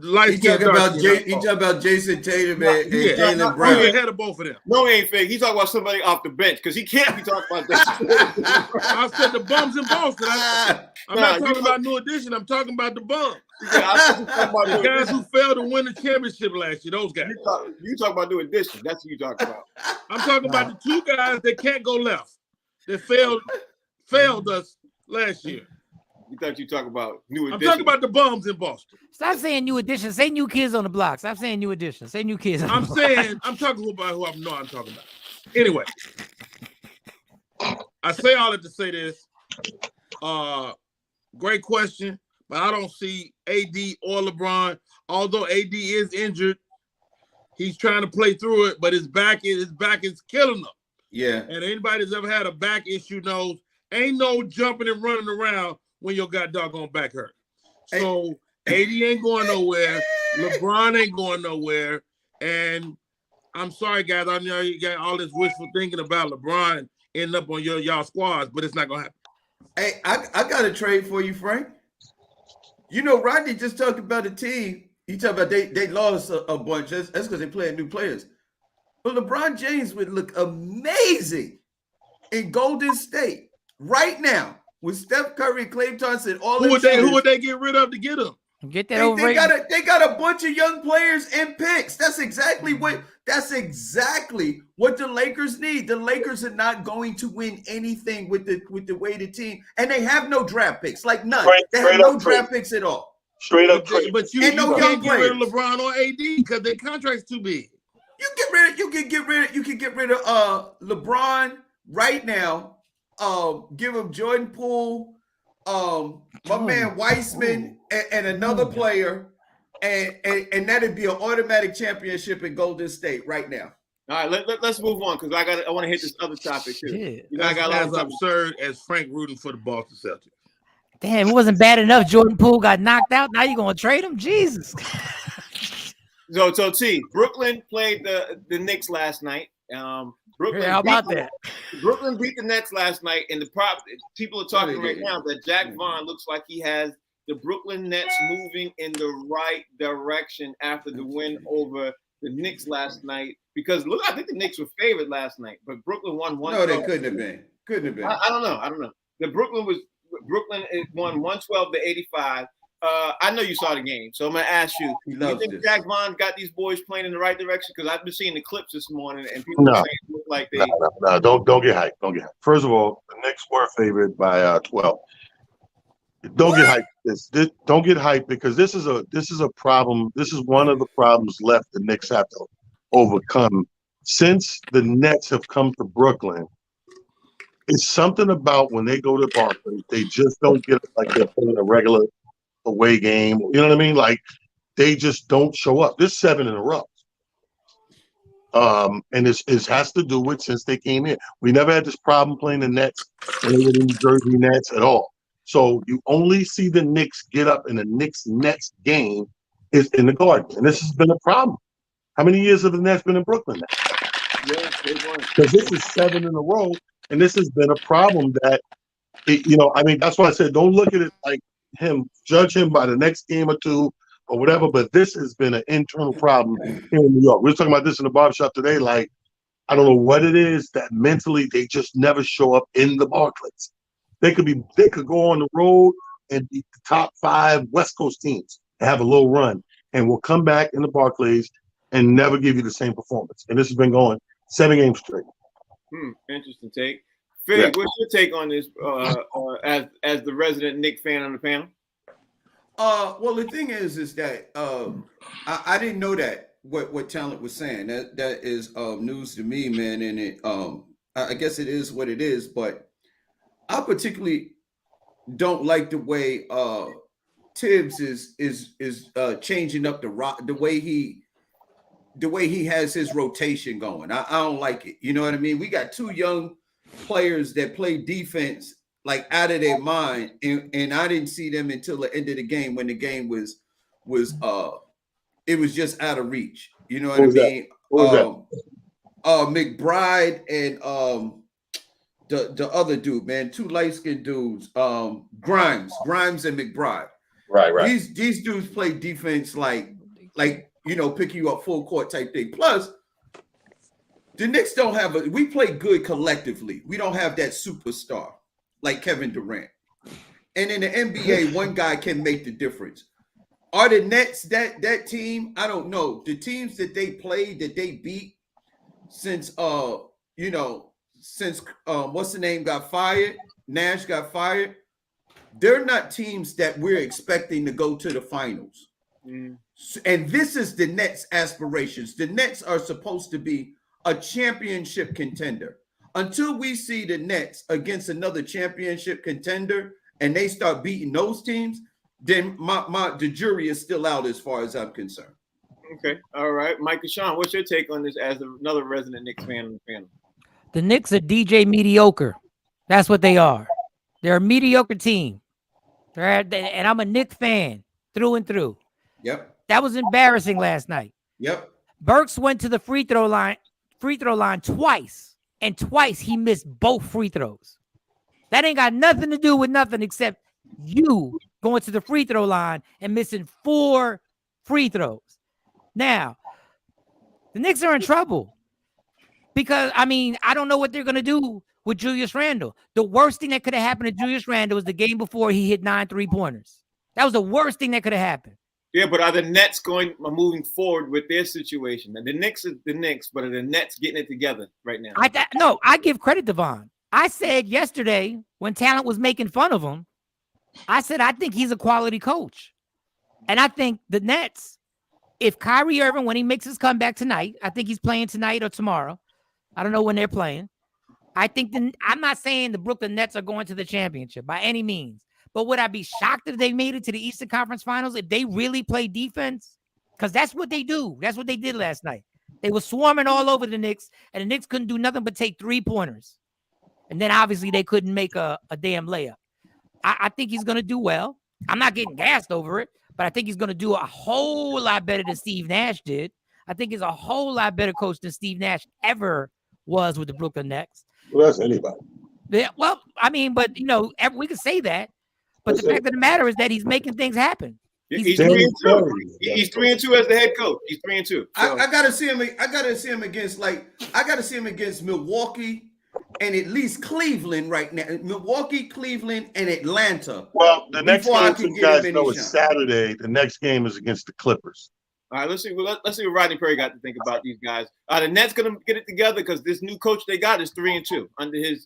Speaker 5: light
Speaker 2: He talking about Jason Tatum and Jaylen Brown.
Speaker 5: He's ahead of both of them.
Speaker 1: No, he ain't fake. He's talking about somebody off the bench because he can't be talking about that.
Speaker 5: I said the bums in Boston. I'm not talking about New Edition. I'm talking about the bums. The guys who failed to win the championship last year. Those guys.
Speaker 1: You talk about New Edition. That's what you talking about.
Speaker 5: I'm talking about the two guys that can't go left. That failed us last year.
Speaker 1: You thought you talk about New Edition.
Speaker 5: I'm talking about the bums in Boston.
Speaker 4: Stop saying New Edition. Say New Kids on the Block. Stop saying New Edition. Say New Kids.
Speaker 5: I'm talking about who I know I'm talking about. Anyway, I say all that to say this. Great question, but I don't see AD or LeBron. Although AD is injured, he's trying to play through it, but his back is killing him.
Speaker 2: Yeah.
Speaker 5: And anybody that's ever had a back issue knows ain't no jumping and running around when your doggone back hurt. So AD ain't going nowhere. LeBron ain't going nowhere. And I'm sorry, guys. I know you got all this wishful thinking about LeBron ending up on y'all squads, but it's not going to happen.
Speaker 2: Hey, I got a trade for you, Frank. You know, Rodney just talked about the team. He talked about they lost a bunch. That's because they played new players. But LeBron James would look amazing in Golden State right now with Steph Curry, Klay Thompson, all
Speaker 5: who would they get rid of to get him?
Speaker 4: Get that over.
Speaker 2: They got a bunch of young players and picks. That's exactly what the Lakers need. The Lakers are not going to win anything with the way the team, and they have no draft picks, like none. They have no draft picks at all.
Speaker 3: Straight up,
Speaker 5: but you can't get rid of LeBron or AD because their contract's too big.
Speaker 2: You can get rid of LeBron right now. Give him Jordan Poole, my man Weissman, and another player, and that'd be an automatic championship in Golden State right now.
Speaker 1: All right, let's move on because I want to hit this other topic too.
Speaker 4: Shit.
Speaker 1: I got
Speaker 5: as absurd as Frank rooting for the Boston Celtics.
Speaker 4: Damn, it wasn't bad enough. Jordan Poole got knocked out. Now you're gonna trade him? Jesus.
Speaker 1: So T, Brooklyn played the Knicks last night. Brooklyn.
Speaker 4: How about that?
Speaker 1: Brooklyn beat the Nets last night, and people are talking right now that Jack Vaughn looks like he has the Brooklyn Nets moving in the right direction after the win over the Knicks last night. Because look, I think the Knicks were favored last night, but Brooklyn won one.
Speaker 2: No, they couldn't have been.
Speaker 1: I don't know. The Brooklyn won 112 to 85. I know you saw the game, so I'm gonna ask you. You think Jack Vaughn got these boys playing in the right direction? Because I've been seeing the clips this morning, and people saying it look like they.
Speaker 3: No, don't get hyped. Don't get hyped. First of all, the Knicks were favored by 12. Don't get hyped. Don't get hyped because this is a problem. This is one of the problems left the Knicks have to overcome since the Nets have come to Brooklyn. It's something about when they go to Barclays, they just don't get it like they're playing a regular away game. You know what I mean? Like they just don't show up. There's 7 in a row. And it has to do with since they came in. We never had this problem playing the Nets when they were the New Jersey Nets at all. So you only see the Knicks get up in the Knicks-Nets game is in the Garden. And this has been a problem. How many years have the Nets been in Brooklyn now?
Speaker 1: Yeah,
Speaker 3: because this is 7 in a row, and this has been a problem that, that's why I said don't look at it like judge him by the next game or two or whatever, but this has been an internal problem here in New York. We were talking about this in the barbershop today. Like, I don't know what it is that mentally they just never show up in the Barclays. They could go on the road and beat the top 5 West Coast teams and have a little run, and we'll come back in the Barclays and never give you the same performance. And this has been going 7 games straight.
Speaker 1: Interesting take. Fig, what's your take on this as the resident Knicks fan on the panel?
Speaker 2: Well, the thing is that I didn't know that what Talent was saying. That is news to me, man. And it I guess it is what it is. But I particularly don't like the way Tibbs is changing up the way he has his rotation going. I don't like it. You know what I mean? We got 2 young players that play defense like out of their mind, and I didn't see them until the end of the game when the game was it was just out of reach. You know what I mean? McBride and the other dude, man, 2 light-skinned dudes, Grimes and McBride.
Speaker 3: Right.
Speaker 2: These dudes play defense like pick you up full court type thing. Plus, the Knicks don't have we play good collectively. We don't have that superstar like Kevin Durant. And in the NBA, one guy can make the difference. Are the Nets that team? I don't know. The teams that they played, that they beat since what's the name got fired, Nash got fired. They're not teams that we're expecting to go to the finals. And this is the Nets' aspirations. The Nets are supposed to be a championship contender. Until we see the Nets against another championship contender and they start beating those teams, then the jury is still out as far as I'm concerned.
Speaker 1: Okay. All right. Mike and Sean, what's your take on this as another resident Knicks fan on the panel?
Speaker 4: The Knicks are DJ mediocre. That's what they are. They're a mediocre team. And I'm a Knicks fan through and through.
Speaker 2: Yep.
Speaker 4: That was embarrassing last night.
Speaker 2: Yep.
Speaker 4: Burks went to the free throw line twice, and twice he missed both free throws. That ain't got nothing to do with nothing except you going to the free throw line and missing 4 free throws. Now, the Knicks are in trouble because, I don't know what they're going to do with Julius Randle. The worst thing that could have happened to Julius Randle was the game before he hit 9 3-pointers. That was the worst thing that could have happened.
Speaker 1: Yeah, but are the Nets moving forward with their situation? And the Knicks is the Knicks, but are the Nets getting it together right now?
Speaker 4: I give credit to Vaughn. I said yesterday when Talent was making fun of him, I said, I think he's a quality coach. And I think the Nets, if Kyrie Irving, when he makes his comeback tonight, I think he's playing tonight or tomorrow. I don't know when they're playing. I'm not saying the Brooklyn Nets are going to the championship by any means. But would I be shocked if they made it to the Eastern Conference Finals if they really play defense? Because that's what they do. That's what they did last night. They were swarming all over the Knicks, and the Knicks couldn't do nothing but take 3-pointers. And then obviously they couldn't make a damn layup. I think he's going to do well. I'm not getting gassed over it, but I think he's going to do a whole lot better than Steve Nash did. I think he's a whole lot better coach than Steve Nash ever was with the Brooklyn Nets.
Speaker 3: Well, that's anybody.
Speaker 4: Yeah, well, but we could say that. But the fact of the matter is that he's making things happen.
Speaker 1: He's 3-2. He's 3-2 as the head coach. He's 3-2. So.
Speaker 2: I gotta see him. I gotta see him against Milwaukee and at least Cleveland right now. Milwaukee, Cleveland, and Atlanta.
Speaker 3: Well, the next game, so you guys know, is Saturday. The next game is against the Clippers.
Speaker 1: All right, let's see what Rodney Perry got to think about these guys. Are the Nets gonna get it together because this new coach they got is 3-2 under his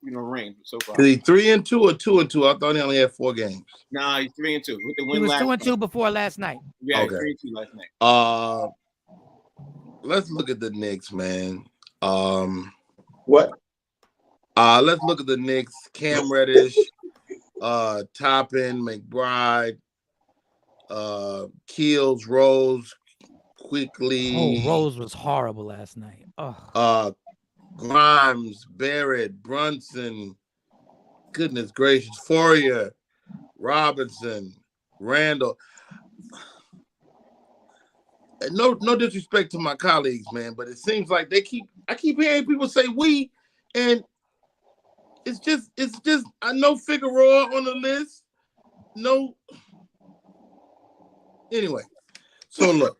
Speaker 1: reign so far.
Speaker 5: Is he 3-2 or 2-2? I thought he only had 4 games.
Speaker 1: Nah, he's 3-2 with the win.
Speaker 4: He was
Speaker 1: last
Speaker 4: 2-2
Speaker 1: night.
Speaker 4: before last night.
Speaker 1: Yeah,
Speaker 5: okay.
Speaker 1: 3-2 last night.
Speaker 5: Let's look at the Knicks, man.
Speaker 3: What?
Speaker 5: Let's look at the Knicks. Cam Reddish, Toppin, McBride, Keels, Rose, quickly.
Speaker 4: Oh, Rose was horrible last night. Oh.
Speaker 5: Grimes, Barrett, Brunson, goodness gracious, Fourier, Robinson, Randall. No disrespect to my colleagues, man, but it seems like I keep hearing people say we, and it's just I know Figueroa on the list. No. Anyway, so look.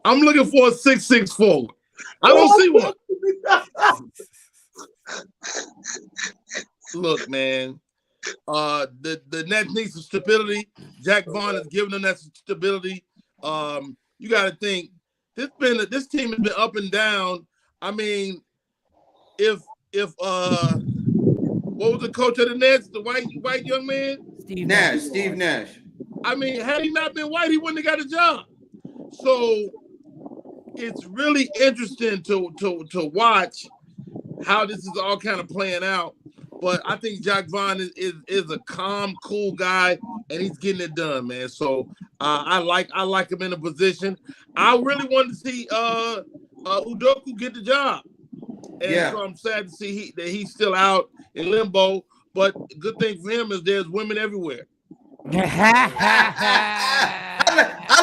Speaker 5: I'm looking for a 6'6" forward. I don't see one. Look, man. The Nets need some stability. Jack Vaughn has given them that stability. You got to think this team has been up and down. I mean, if what was the coach of the Nets? The white young man?
Speaker 2: Steve Nash.
Speaker 5: I mean, had he not been white, he wouldn't have got a job. So it's really interesting to watch how this is all kind of playing out. But I think Jack Vaughn is a calm, cool guy, and he's getting it done, man. So I like him in a position. I really wanted to see Udoka get the job. And so I'm sad to see that he's still out in limbo. But the good thing for him is there's women everywhere.
Speaker 2: I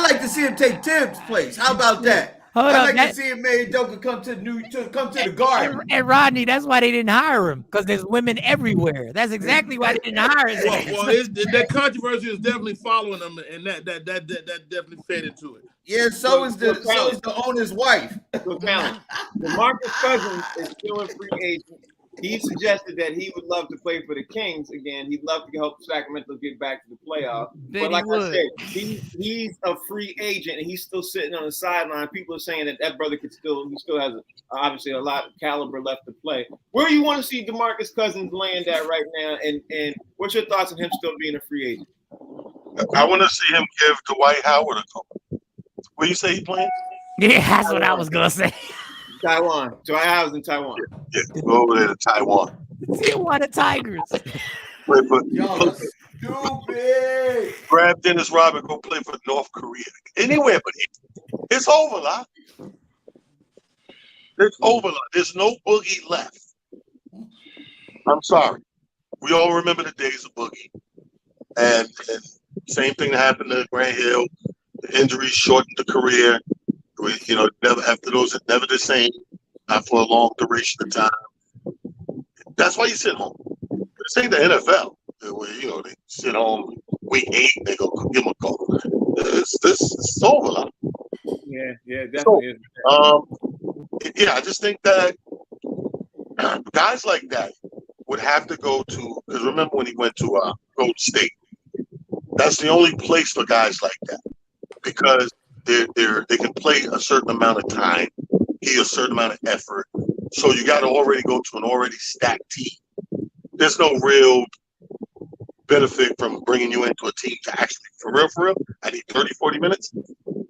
Speaker 2: like to see him take Tibbs' place. How about that?
Speaker 4: Hold
Speaker 2: I'd
Speaker 4: up.
Speaker 2: like
Speaker 4: That,
Speaker 2: to see a Mary Joker come to the garden.
Speaker 4: and Rodney, that's why they didn't hire him, because there's women everywhere. That's exactly why they didn't hire him.
Speaker 5: That controversy is definitely following them, and that definitely fed into it.
Speaker 2: Yeah, so is the owner's wife.
Speaker 1: So talent. DeMarcus Cousins is still a free agent. He suggested that he would love to play for the Kings again. He'd love to help Sacramento get back to the playoffs. But like I said, he's a free agent and he's still sitting on the sideline. People are saying that brother he still has obviously a lot of caliber left to play. Where do you want to see DeMarcus Cousins land at right now? And what's your thoughts on him still being a free agent?
Speaker 3: I want to see him give Dwight Howard a call. Where you say he playing?
Speaker 4: Yeah, that's what I was gonna say.
Speaker 1: Taiwan. Dwight Howard's in Taiwan.
Speaker 3: Yeah, go over there to Taiwan.
Speaker 4: Tijuana Tigers.
Speaker 2: Y'all are stupid.
Speaker 3: Grab Dennis Rodman, go play for North Korea. Anywhere but here. It's over, lah. It's over, lah. There's no Boogie left. I'm sorry. We all remember the days of Boogie. And same thing that happened to Grant Hill. The injuries shortened the career. Never after those, are never the same. Not for a long duration of time. That's why you sit home. This ain't the NFL. Where, they sit home, week 8, they go give them a call. It's over, lah.
Speaker 1: Yeah, definitely.
Speaker 3: I just think that guys like that would have to go to, because remember when he went to Golden State, that's the only place for guys like that, because they can play a certain amount of time, give a certain amount of effort. So you got to already go to an already stacked team. There's no real benefit from bringing you into a team to actually, for real, I need 30, 40 minutes.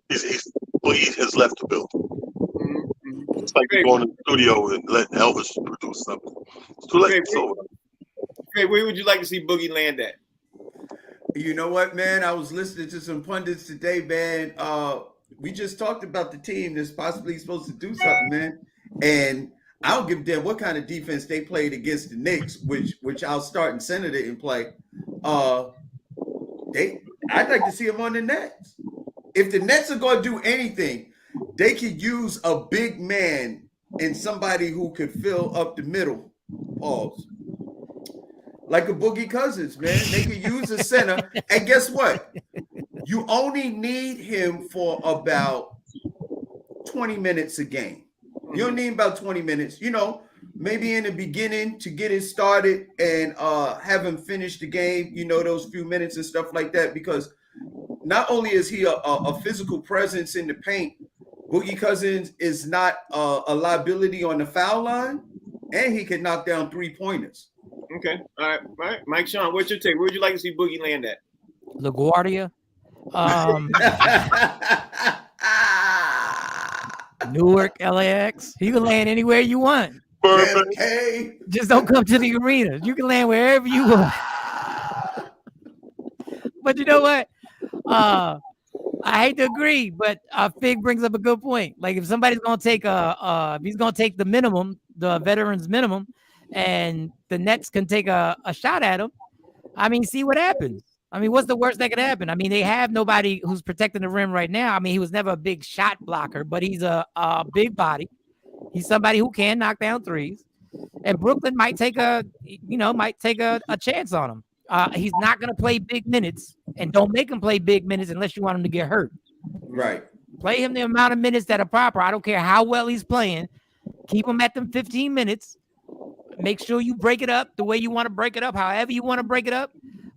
Speaker 3: He has left the building. Mm-hmm. It's like going to the studio and letting Elvis produce something. It's too late.
Speaker 1: Okay, where would you like to see Boogie land at?
Speaker 2: You know what, man? I was listening to some pundits today, man. We just talked about the team that's possibly supposed to do something, man. And I don't give a damn what kind of defense they played against the Knicks, which I'll start and center it and play. I'd like to see them on the Nets. If the Nets are going to do anything, they could use a big man and somebody who could fill up the middle. Pause. Like a Boogie Cousins, man. They could use a center. And guess what? You only need him for about 20 minutes a game. You don't need about 20 minutes. Maybe in the beginning to get it started and have him finish the game, those few minutes and stuff like that. Because not only is he a physical presence in the paint, Boogie Cousins is not a liability on the foul line, and he can knock down 3-pointers.
Speaker 1: Okay. All right. Mike Sean, what's your take? Where would you like to see Boogie land at?
Speaker 4: LaGuardia. Newark, LAX. You can land anywhere you want.
Speaker 2: Hey.
Speaker 4: Just don't come to the arena. You can land wherever you want. But you know what? I hate to agree, but Fig brings up a good point. Like if somebody's gonna take if he's gonna take the minimum, the veterans minimum, and the Nets can take a shot at him, see what happens. What's the worst that could happen? They have nobody who's protecting the rim right now. He was never a big shot blocker, but he's a big body. He's somebody who can knock down threes, and Brooklyn might take a chance on him. He's not going to play big minutes, and don't make him play big minutes unless you want him to get hurt.
Speaker 2: Right.
Speaker 4: Play him the amount of minutes that are proper. I don't care how well he's playing. Keep him at them 15 minutes. Make sure you break it up the way you want to break it up, however you want to break it up.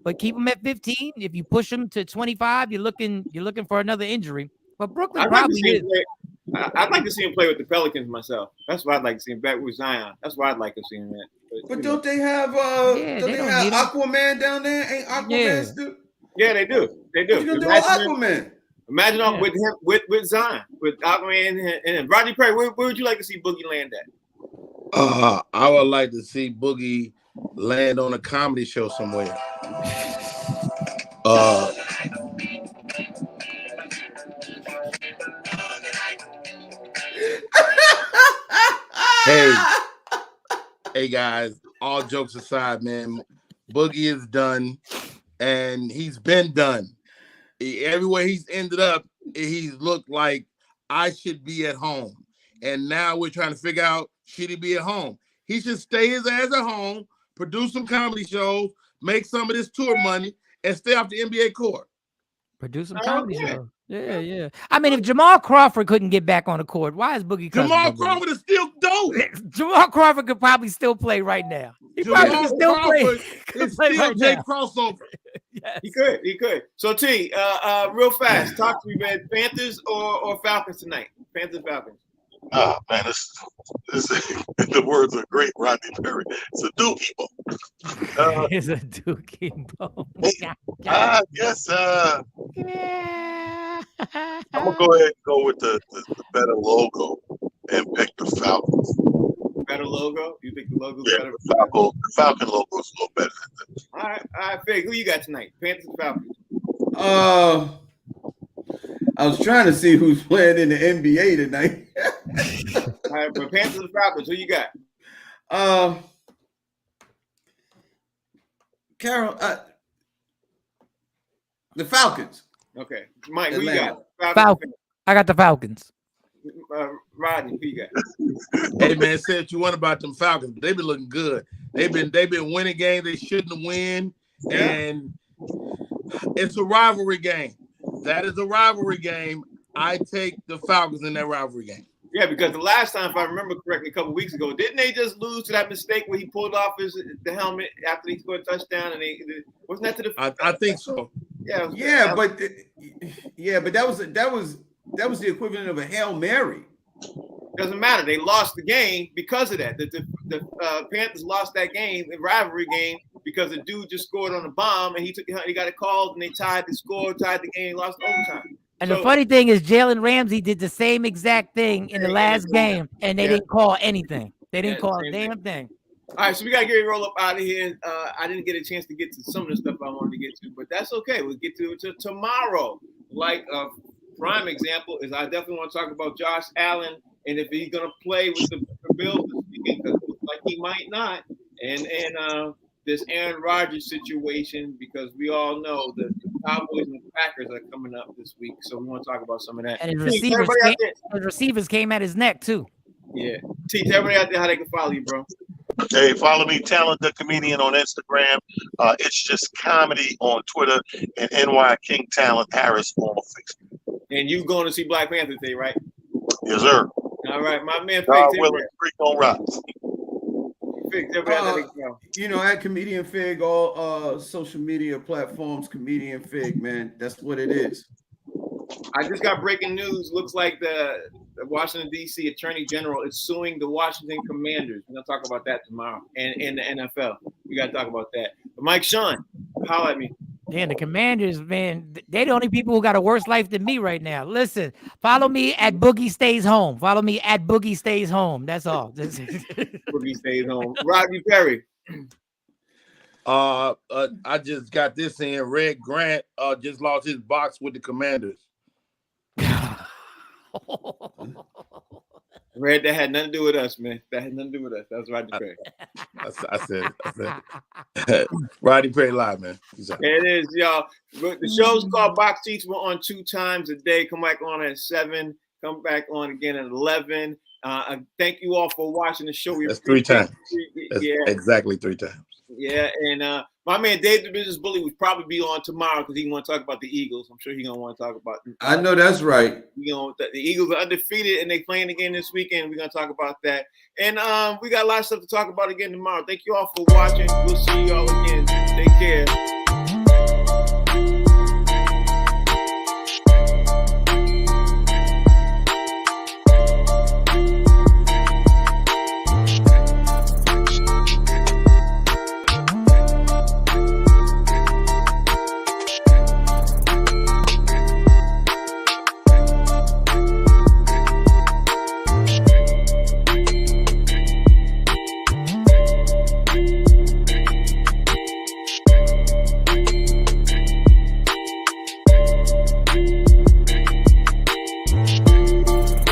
Speaker 4: But keep him at 15. If you push him to 25, you're looking for another injury. But Brooklyn probably is.
Speaker 1: I'd like to see him play with the Pelicans myself. That's why I'd like to see him back with Zion. That's why I'd like to see him at.
Speaker 2: But don't they have Aquaman down there? Ain't Aquaman still?
Speaker 1: Yeah, they do. They do.
Speaker 2: What you gonna do with Aquaman?
Speaker 1: Imagine with him with Zion, with Aquaman and Rodney Perry. Where would you like to see Boogie land at?
Speaker 5: I would like to see Boogie land on a comedy show somewhere. Hey guys, all jokes aside, man, Boogie is done, and he's been done. Everywhere he's ended up, he's looked like I should be at home. And now we're trying to figure out, should he be at home? He should stay his ass at home, produce some comedy shows, make some of this tour money, and stay off the NBA court.
Speaker 4: Produce some comedy shows. Yeah. I mean, if Jamal Crawford couldn't get back on the court, why is Boogie Cousins?
Speaker 5: Jamal Crawford is still dope.
Speaker 4: Jamal Crawford could probably still play right now. He probably could still play.
Speaker 5: It's still Jay crossover.
Speaker 4: Yes.
Speaker 1: He could. So T, real fast, talk to me, man. Panthers or Falcons tonight? Panthers, Falcons.
Speaker 3: Oh man, this the words of great Rodney Perry. It's a dookie ball.
Speaker 4: It's a dookie ball.
Speaker 3: I guess
Speaker 4: Yeah.
Speaker 3: I'm gonna go ahead and go with the better logo and pick the Falcons.
Speaker 1: Better logo? You think the logo's better?
Speaker 3: The Falcon logo is a little better than that.
Speaker 1: All right, Fig. Who you got tonight? Panthers or Falcons?
Speaker 2: I was trying to see who's playing in the NBA tonight.
Speaker 1: All right, but Panthers or Falcons, who you got?
Speaker 2: Carol, the Falcons.
Speaker 1: Okay. Mike, who
Speaker 2: Atlanta.
Speaker 1: you got?
Speaker 4: Falcons. I got the Falcons.
Speaker 1: Rodney, who you got?
Speaker 5: Hey man, say what you want about them Falcons, but they've been looking good. They've been winning games they shouldn't win, and it's a rivalry game. That is a rivalry game. I take the Falcons in that rivalry game.
Speaker 1: Yeah, because the last time, if I remember correctly, a couple weeks ago, didn't they just lose to that mistake where he pulled off the helmet after he scored a touchdown, and wasn't that to the?
Speaker 5: I think so.
Speaker 1: Yeah.
Speaker 2: But that was the equivalent of a Hail Mary.
Speaker 1: Doesn't matter. They lost the game because of that. The Panthers lost that game, the rivalry game, because the dude just scored on a bomb, and he got it called, and they tied the game, lost overtime.
Speaker 4: And the funny thing is, Jalen Ramsey did the same exact thing in the last game, and they didn't call anything. They didn't call a damn thing.
Speaker 1: All right, so we gotta get ready to roll up out of here. I didn't get a chance to get to some of the stuff I wanted to get to, but that's okay. We'll get to it tomorrow. Like a prime example is I definitely want to talk about Josh Allen and if he's gonna play with the Bills this weekend, because it looks like he might not. And this Aaron Rodgers situation, because we all know that the Cowboys and the Packers are coming up this week, so we want to talk about some of that.
Speaker 4: And his receivers came at his neck too.
Speaker 1: Yeah, teach everybody out there how they can follow you, bro.
Speaker 3: Hey, follow me, Talent the Comedian on Instagram. It's just comedy on Twitter, and NY King Talent Harris on Facebook.
Speaker 1: And you going to see Black Panther today, right?
Speaker 3: Yes, sir.
Speaker 1: All right, my man.
Speaker 3: God willing, Freak on Rocks.
Speaker 2: At Comedian Fig, all social media platforms, Comedian Fig, man. That's what it is.
Speaker 1: I just got breaking news. Looks like the Washington, D.C. Attorney General is suing the Washington Commanders. We're going to talk about that tomorrow. And the NFL. We got to talk about that. But Mike Sean, holler at me.
Speaker 4: Man, the Commanders, man, they the only people who got a worse life than me right now. Listen, follow me at Boogie Stays Home. Follow me at Boogie Stays Home. That's all.
Speaker 1: Boogie Stays Home. Rodney Perry.
Speaker 5: I just got this in. Red Grant just lost his box with the Commanders.
Speaker 1: Red, that had nothing to do with us, man. That had nothing to do with us. That was Rodney Perry.
Speaker 5: I said Rodney Perry live, man.
Speaker 1: It is, y'all. The show's called Box Seats. We're on 2 times a day. Come back on at 7. Come back on again at 11. Thank you all for watching the show.
Speaker 5: That's 3 times. That's exactly 3 times.
Speaker 1: Yeah, and my man Dave the Business Bully would probably be on tomorrow because he want to talk about the Eagles. I'm sure he's gonna want to talk about them.
Speaker 2: I know that's right.
Speaker 1: The Eagles are undefeated and they playing again this weekend. We're gonna talk about that, and we got a lot of stuff to talk about again tomorrow. Thank you all for watching. We'll see you all again. Take care.